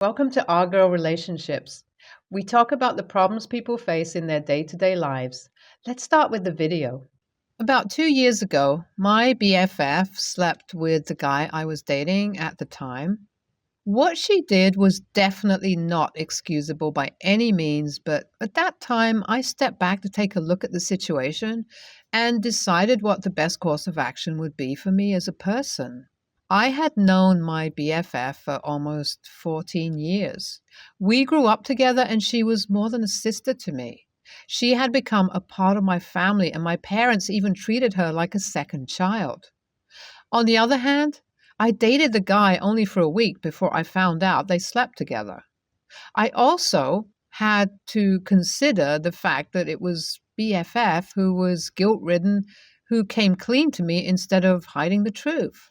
Welcome to Our Girl Relationships. We talk about the problems people face in their day to day lives. Let's start with the video. About 2 years ago, my BFF slept with the guy I was dating at the time. What she did was definitely not excusable by any means, but at that time, I stepped back to take a look at the situation and decided what the best course of action would be for me as a person. I had known my BFF for almost 14 years. We grew up together, and she was more than a sister to me. She had become a part of my family, and my parents even treated her like a second child. On the other hand, I dated the guy only for a week before I found out they slept together. I also had to consider the fact that it was BFF who was guilt ridden, who came clean to me instead of hiding the truth.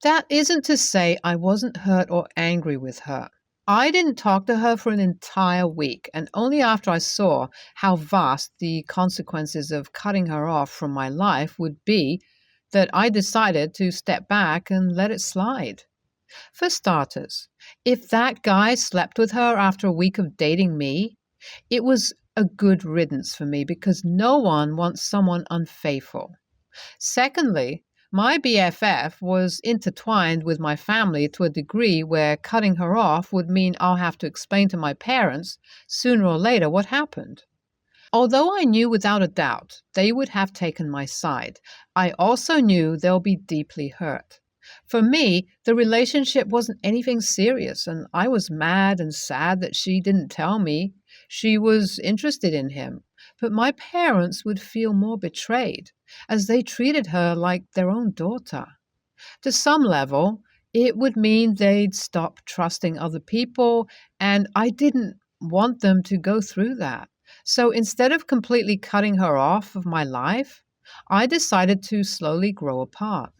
That isn't to say I wasn't hurt or angry with her. I didn't talk to her for an entire week, and only after I saw how vast the consequences of cutting her off from my life would be that I decided to step back and let it slide. For starters, if that guy slept with her after a week of dating me, it was a good riddance for me because no one wants someone unfaithful. Secondly, my BFF was intertwined with my family to a degree where cutting her off would mean I'll have to explain to my parents sooner or later what happened. Although I knew without a doubt they would have taken my side, I also knew they'll be deeply hurt. For me, the relationship wasn't anything serious, and I was mad and sad that she didn't tell me she was interested in him. But my parents would feel more betrayed, as they treated her like their own daughter. To some level, it would mean they'd stop trusting other people, and I didn't want them to go through that. So instead of completely cutting her off of my life, I decided to slowly grow apart.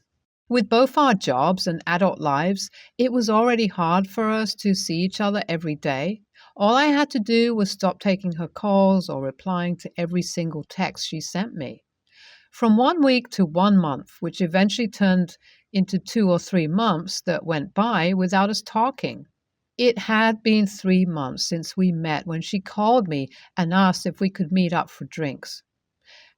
With both our jobs and adult lives, it was already hard for us to see each other every day. All I had to do was stop taking her calls or replying to every single text she sent me. From 1 week to 1 month, which eventually turned into 2 or 3 months that went by without us talking. It had been 3 months since we met when she called me and asked if we could meet up for drinks.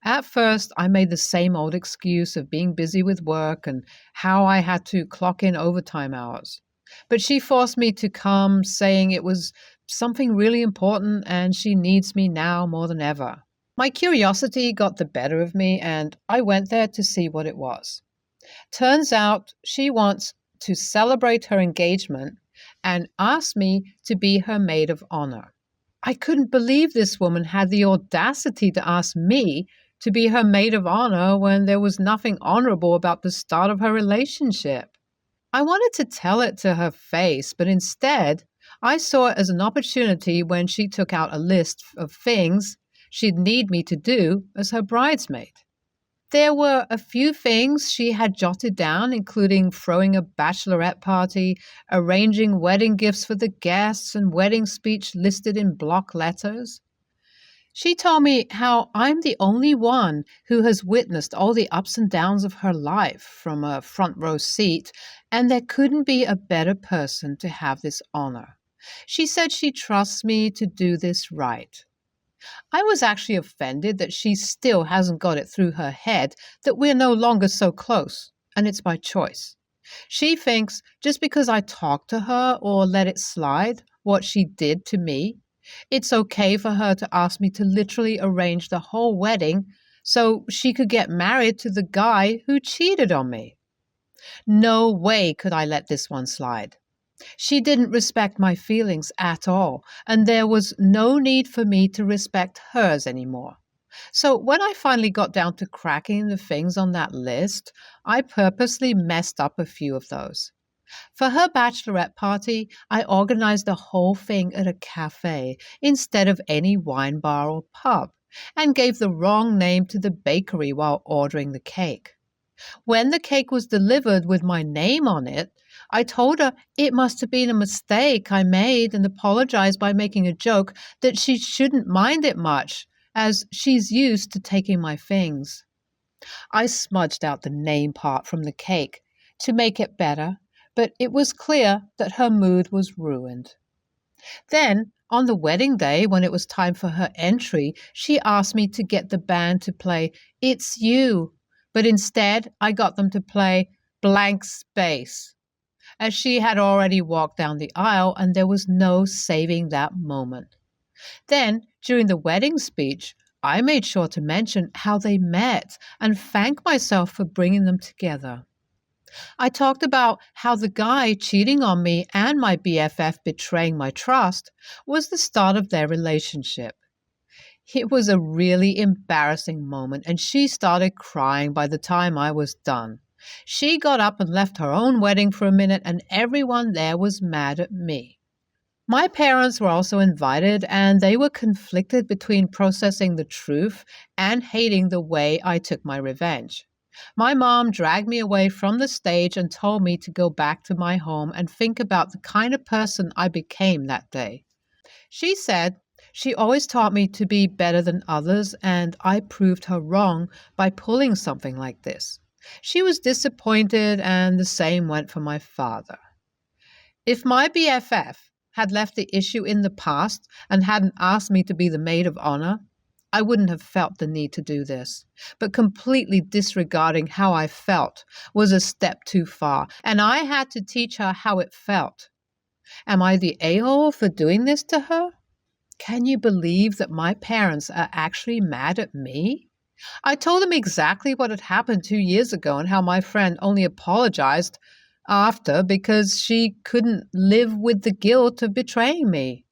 At first, I made the same old excuse of being busy with work and how I had to clock in overtime hours. But she forced me to come, saying it was something really important and she needs me now more than ever. My curiosity got the better of me, and I went there to see what it was. Turns out she wants to celebrate her engagement and asked me to be her maid of honor. I couldn't believe this woman had the audacity to ask me to be her maid of honor when there was nothing honorable about the start of her relationship. I wanted to tell it to her face, but instead, I saw it as an opportunity when she took out a list of things she'd need me to do as her bridesmaid. There were a few things she had jotted down, including throwing a bachelorette party, arranging wedding gifts for the guests, and wedding speech listed in block letters. She told me how I'm the only one who has witnessed all the ups and downs of her life from a front row seat, and there couldn't be a better person to have this honor. She said she trusts me to do this right. I was actually offended that she still hasn't got it through her head that we're no longer so close, and it's by choice. She thinks just because I talked to her or let it slide what she did to me, it's okay for her to ask me to literally arrange the whole wedding so she could get married to the guy who cheated on me. No way could I let this one slide. She didn't respect my feelings at all, and there was no need for me to respect hers anymore. So when I finally got down to cracking the things on that list, I purposely messed up a few of those. For her bachelorette party, I organized the whole thing at a cafe instead of any wine bar or pub, and gave the wrong name to the bakery while ordering the cake. When the cake was delivered with my name on it, I told her it must have been a mistake I made and apologized by making a joke that she shouldn't mind it much, as she's used to taking my things. I smudged out the name part from the cake to make it better, but it was clear that her mood was ruined. Then, on the wedding day, when it was time for her entry, she asked me to get the band to play It's You, but instead I got them to play Blank Space, as she had already walked down the aisle and there was no saving that moment. Then, during the wedding speech, I made sure to mention how they met and thank myself for bringing them together. I talked about how the guy cheating on me and my BFF betraying my trust was the start of their relationship. It was a really embarrassing moment, and she started crying by the time I was done. She got up and left her own wedding for a minute, and everyone there was mad at me. My parents were also invited, and they were conflicted between processing the truth and hating the way I took my revenge. My mom dragged me away from the stage and told me to go back to my home and think about the kind of person I became that day. She said she always taught me to be better than others, and I proved her wrong by pulling something like this. She was disappointed, and the same went for my father. If my BFF had left the issue in the past and hadn't asked me to be the maid of honor, I wouldn't have felt the need to do this. But completely disregarding how I felt was a step too far, and I had to teach her how it felt. Am I the a-hole for doing this to her? Can you believe that my parents are actually mad at me? I told them exactly what had happened 2 years ago and how my friend only apologized after because she couldn't live with the guilt of betraying me.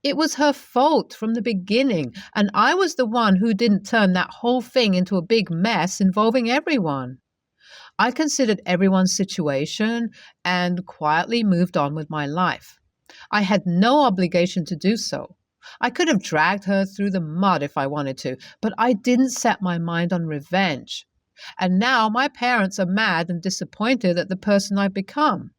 It was her fault from the beginning, and I was the one who didn't turn that whole thing into a big mess involving everyone. I considered everyone's situation and quietly moved on with my life. I had no obligation to do so. I could have dragged her through the mud if I wanted to, but I didn't set my mind on revenge. And now my parents are mad and disappointed at the person I've become.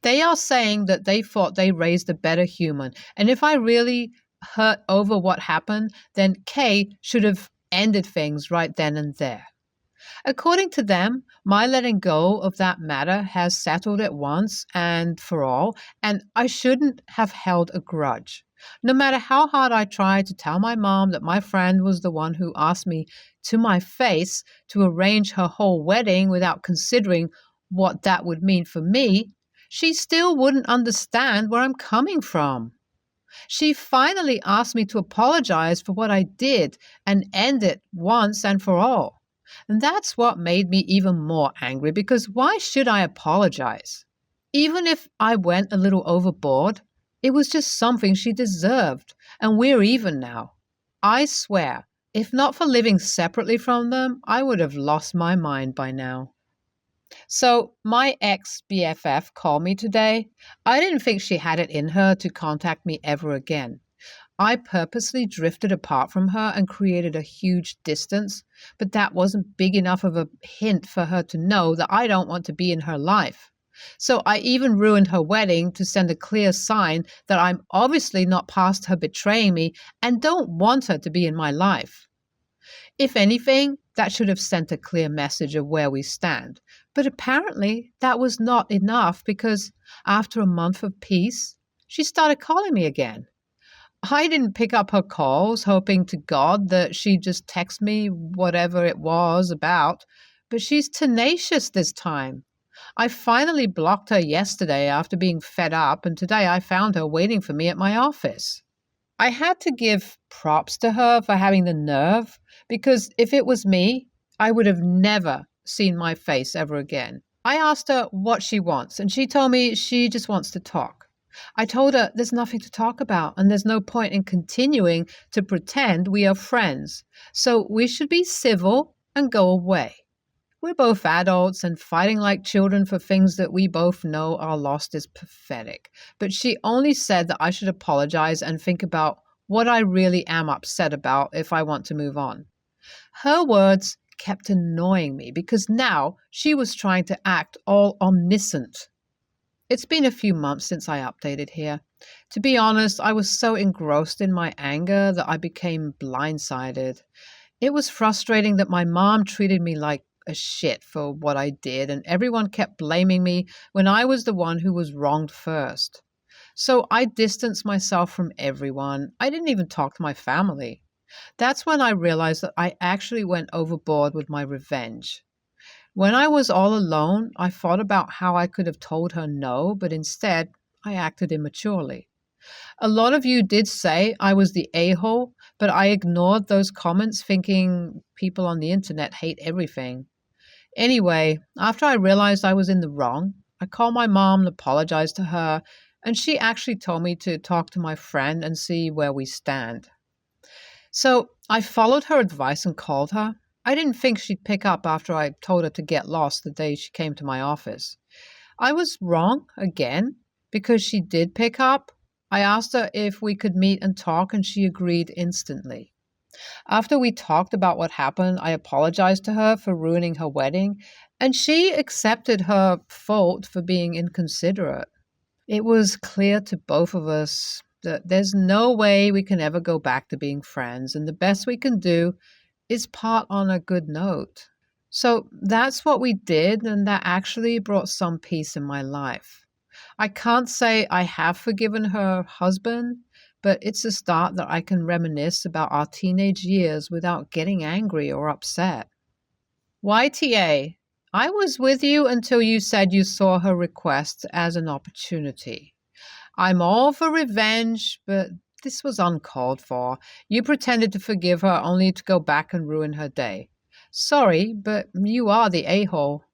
They are saying that they thought they raised a better human, and if I really hurt over what happened, then Kay should have ended things right then and there. According to them, my letting go of that matter has settled it once and for all, and I shouldn't have held a grudge. No matter how hard I tried to tell my mom that my friend was the one who asked me to my face to arrange her whole wedding without considering what that would mean for me, she still wouldn't understand where I'm coming from. She finally asked me to apologize for what I did and end it once and for all. And that's what made me even more angry, because why should I apologize? Even if I went a little overboard, it was just something she deserved, and we're even now. I swear, if not for living separately from them, I would have lost my mind by now. So my ex-BFF called me today. I didn't think she had it in her to contact me ever again. I purposely drifted apart from her and created a huge distance, but that wasn't big enough of a hint for her to know that I don't want to be in her life. So I even ruined her wedding to send a clear sign that I'm obviously not past her betraying me and don't want her to be in my life. If anything, that should have sent a clear message of where we stand. But apparently that was not enough, because after a month of peace, she started calling me again. I didn't pick up her calls, hoping to God that she'd just text me whatever it was about, but she's tenacious this time. I finally blocked her yesterday after being fed up, and today I found her waiting for me at my office. I had to give props to her for having the nerve, because if it was me, I would have never seen my face ever again. I asked her what she wants, and she told me she just wants to talk. I told her there's nothing to talk about, and there's no point in continuing to pretend we are friends, so we should be civil and go away. We're both adults, and fighting like children for things that we both know are lost is pathetic. But she only said that I should apologize and think about what I really am upset about if I want to move on. Her words kept annoying me, because now she was trying to act all omniscient. It's been a few months since I updated here. To be honest, I was so engrossed in my anger that I became blindsided. It was frustrating that my mom treated me like a shit for what I did, and everyone kept blaming me when I was the one who was wronged first. So I distanced myself from everyone. I didn't even talk to my family. That's when I realized that I actually went overboard with my revenge. When I was all alone, I thought about how I could have told her no, but instead, I acted immaturely. A lot of you did say I was the a hole, but I ignored those comments thinking people on the internet hate everything. Anyway, after I realized I was in the wrong, I called my mom and apologized to her, and she actually told me to talk to my friend and see where we stand. So I followed her advice and called her. I didn't think she'd pick up after I told her to get lost the day she came to my office. I was wrong again because she did pick up. I asked her if we could meet and talk, and she agreed instantly. After we talked about what happened, I apologized to her for ruining her wedding, and she accepted her fault for being inconsiderate. It was clear to both of us that there's no way we can ever go back to being friends, and the best we can do is part on a good note. So that's what we did, and that actually brought some peace in my life. I can't say I have forgiven her husband, but it's a start that I can reminisce about our teenage years without getting angry or upset. YTA, I was with you until you said you saw her request as an opportunity. I'm all for revenge, but this was uncalled for. You pretended to forgive her only to go back and ruin her day. Sorry, but you are the a hole.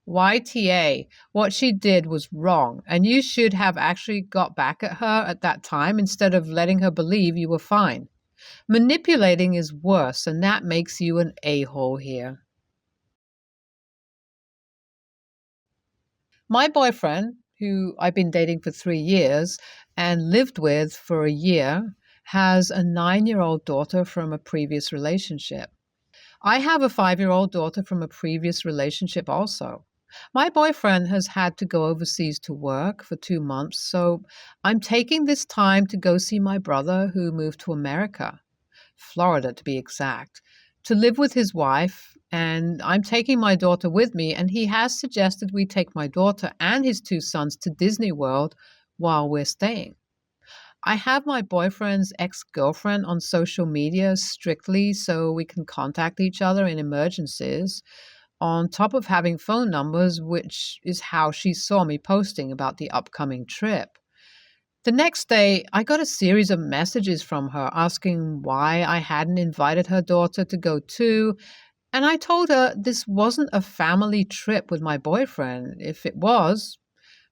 YTA, what she did was wrong, and you should have actually got back at her at that time instead of letting her believe you were fine. Manipulating is worse, and that makes you an a hole here. My boyfriend, who I've been dating for 3 years and lived with for a year, has a 9-year-old daughter from a previous relationship. I have a 5-year-old daughter from a previous relationship also. My boyfriend has had to go overseas to work for 2 months, so I'm taking this time to go see my brother who moved to America, Florida to be exact, to live with his wife. And I'm taking my daughter with me, and he has suggested we take my daughter and his 2 sons to Disney World while we're staying. I have my boyfriend's ex girlfriend on social media strictly so we can contact each other in emergencies, on top of having phone numbers, which is how she saw me posting about the upcoming trip. The next day, I got a series of messages from her asking why I hadn't invited her daughter to go too, and I told her this wasn't a family trip with my boyfriend. If it was,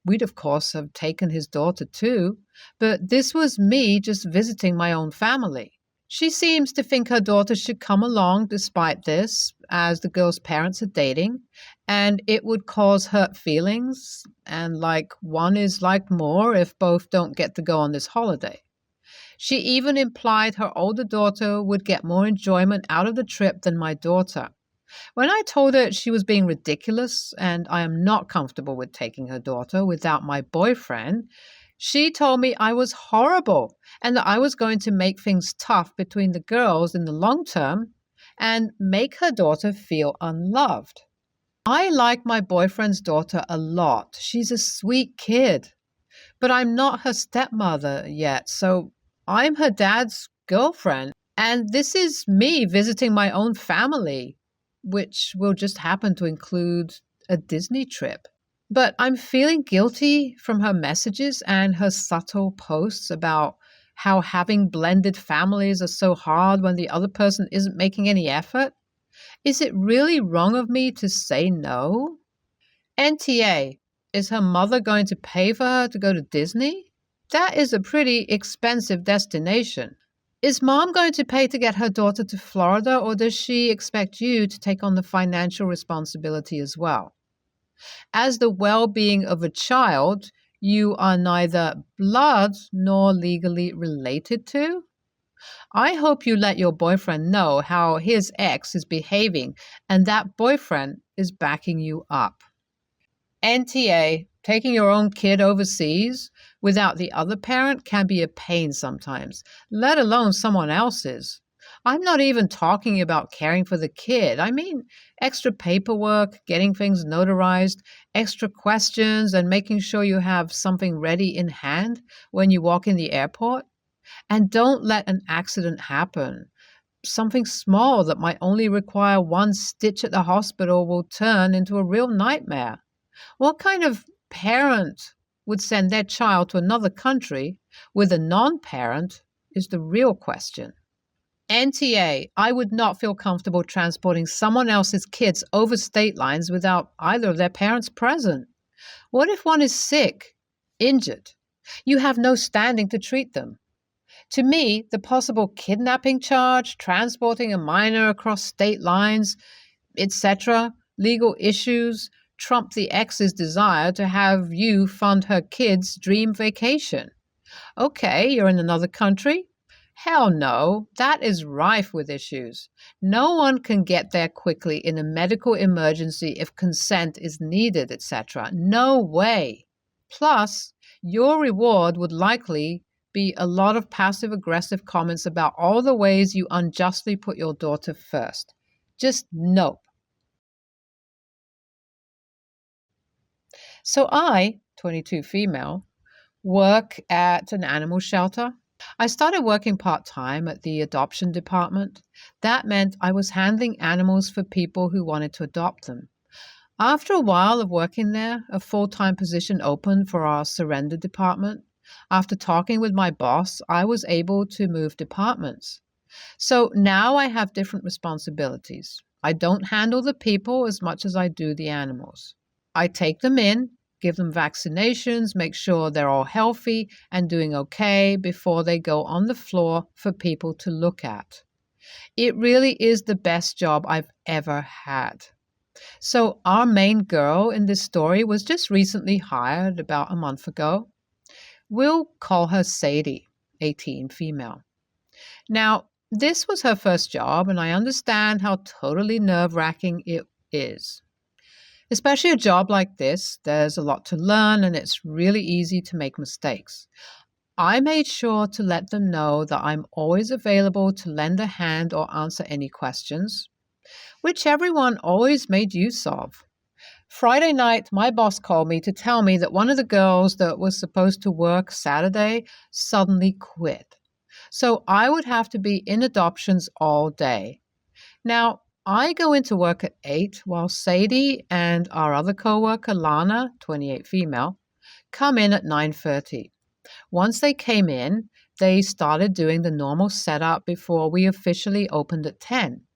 we'd of course have taken his daughter too, but this was me just visiting my own family. She seems to think her daughter should come along despite this, as the girl's parents are dating, and it would cause hurt feelings, and like one is like more if both don't get to go on this holiday. She even implied her older daughter would get more enjoyment out of the trip than my daughter. When I told her she was being ridiculous and I am not comfortable with taking her daughter without my boyfriend, she told me I was horrible and that I was going to make things tough between the girls in the long term and make her daughter feel unloved. I like my boyfriend's daughter a lot. She's a sweet kid, but I'm not her stepmother yet, so I'm her dad's girlfriend. And this is me visiting my own family, which will just happen to include a Disney trip. But I'm feeling guilty from her messages and her subtle posts about how having blended families are so hard when the other person isn't making any effort. Is it really wrong of me to say no? NTA, is her mother going to pay for her to go to Disney? That is a pretty expensive destination. Is mom going to pay to get her daughter to Florida, or does she expect you to take on the financial responsibility as well? As the well being of a child, you are neither blood nor legally related to. I hope you let your boyfriend know how his ex is behaving and that boyfriend is backing you up. NTA, taking your own kid overseas without the other parent can be a pain sometimes, let alone someone else's. I'm not even talking about caring for the kid. I mean, extra paperwork, getting things notarized, extra questions, and making sure you have something ready in hand when you walk in the airport. And don't let an accident happen. Something small that might only require one stitch at the hospital will turn into a real nightmare. What kind of parent would send their child to another country with a non parent is the real question. NTA, I would not feel comfortable transporting someone else's kids over state lines without either of their parents present. What if one is sick, injured? You have no standing to treat them. To me, the possible kidnapping charge, transporting a minor across state lines, etc., legal issues trump the ex's desire to have you fund her kid's dream vacation. Okay, you're in another country? Hell no, that is rife with issues. No one can get there quickly in a medical emergency if consent is needed, etc. No way. Plus, your reward would likely be a lot of passive aggressive comments about all the ways you unjustly put your daughter first. Just nope. So I, 22 female, work at an animal shelter. I started working part time at the adoption department. That meant I was handling animals for people who wanted to adopt them. After a while of working there, a full time position opened for our surrender department. After talking with my boss, I was able to move departments. So now I have different responsibilities. I don't handle the people as much as I do the animals. I take them in, give them vaccinations, make sure they're all healthy and doing okay before they go on the floor for people to look at. It really is the best job I've ever had. So, our main girl in this story was just recently hired about a month ago. We'll call her Sadie, 18, female. Now, this was her first job, and I understand how totally nerve-wracking it is. Especially a job like this, there's a lot to learn and it's really easy to make mistakes. I made sure to let them know that I'm always available to lend a hand or answer any questions, which everyone always made use of. Friday night, my boss called me to tell me that one of the girls that was supposed to work Saturday suddenly quit. So I would have to be in adoptions all day. Now, I go into work at 8 while Sadie and our other coworker, Lana, 28 female, come in at 9:30. Once they came in, they started doing the normal setup before we officially opened at 10.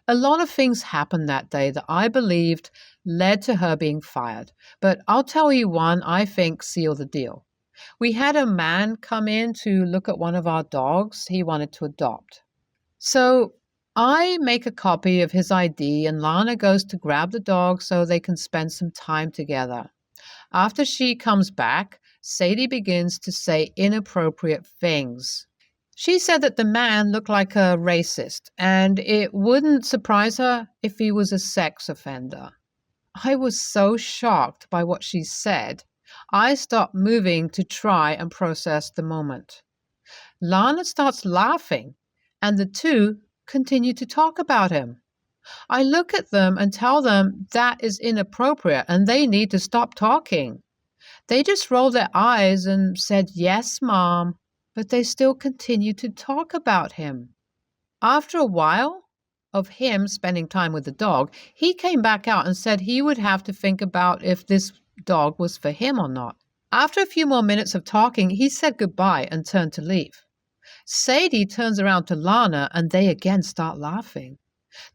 A lot of things happened that day that I believed led to her being fired, but I'll tell you one I think sealed the deal. We had a man come in to look at one of our dogs he wanted to adopt. So I make a copy of his ID and Lana goes to grab the dog so they can spend some time together. After she comes back, Sadie begins to say inappropriate things. She said that the man looked like a racist, and it wouldn't surprise her if he was a sex offender. I was so shocked by what she said, I stopped moving to try and process the moment. Lana starts laughing, and the two continue to talk about him. I look at them and tell them that is inappropriate and they need to stop talking. They just rolled their eyes and said, "Yes, Mom," but they still continue to talk about him. After a while of him spending time with the dog, he came back out and said he would have to think about if this dog was for him or not. After a few more minutes of talking, he said goodbye and turned to leave. Sadie turns around to Lana and they again start laughing.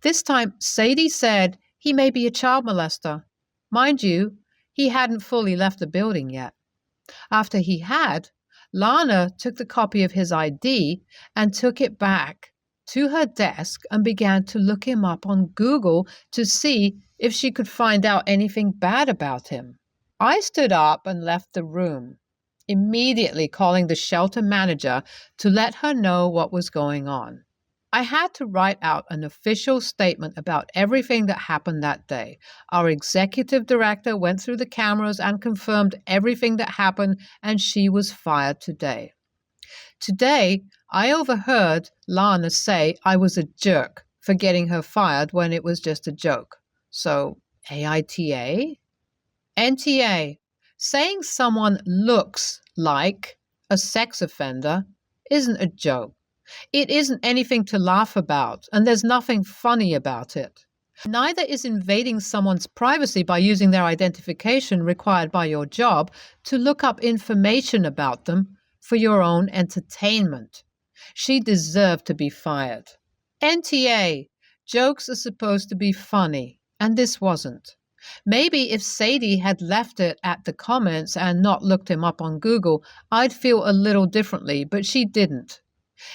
This time, Sadie said he may be a child molester. Mind you, he hadn't fully left the building yet. After he had, Lana took the copy of his ID and took it back to her desk and began to look him up on Google to see if she could find out anything bad about him. I stood up and left the room, immediately calling the shelter manager to let her know what was going on. I had to write out an official statement about everything that happened that day. Our executive director went through the cameras and confirmed everything that happened, and she was fired today. Today, I overheard Lana say I was a jerk for getting her fired when it was just a joke. So, AITA? NTA. Saying someone looks like a sex offender isn't a joke. It isn't anything to laugh about, and there's nothing funny about it. Neither is invading someone's privacy by using their identification required by your job to look up information about them for your own entertainment. She deserved to be fired. NTA. Jokes are supposed to be funny, and this wasn't. Maybe if Sadie had left it at the comments and not looked him up on Google, I'd feel a little differently, but she didn't.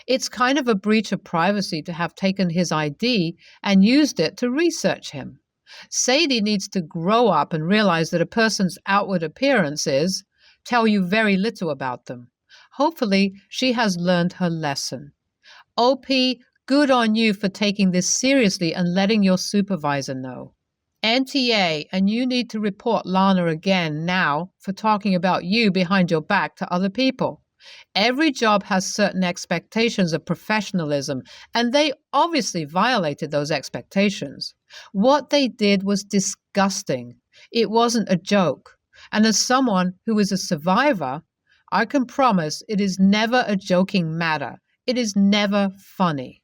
It's kind of a breach of privacy to have taken his ID and used it to research him. Sadie needs to grow up and realize that a person's outward appearances tell you very little about them. Hopefully, she has learned her lesson. OP, good on you for taking this seriously and letting your supervisor know. NTA, and you need to report Lana again now for talking about you behind your back to other people. Every job has certain expectations of professionalism, and they obviously violated those expectations. What they did was disgusting. It wasn't a joke. And as someone who is a survivor, I can promise it is never a joking matter. It is never funny.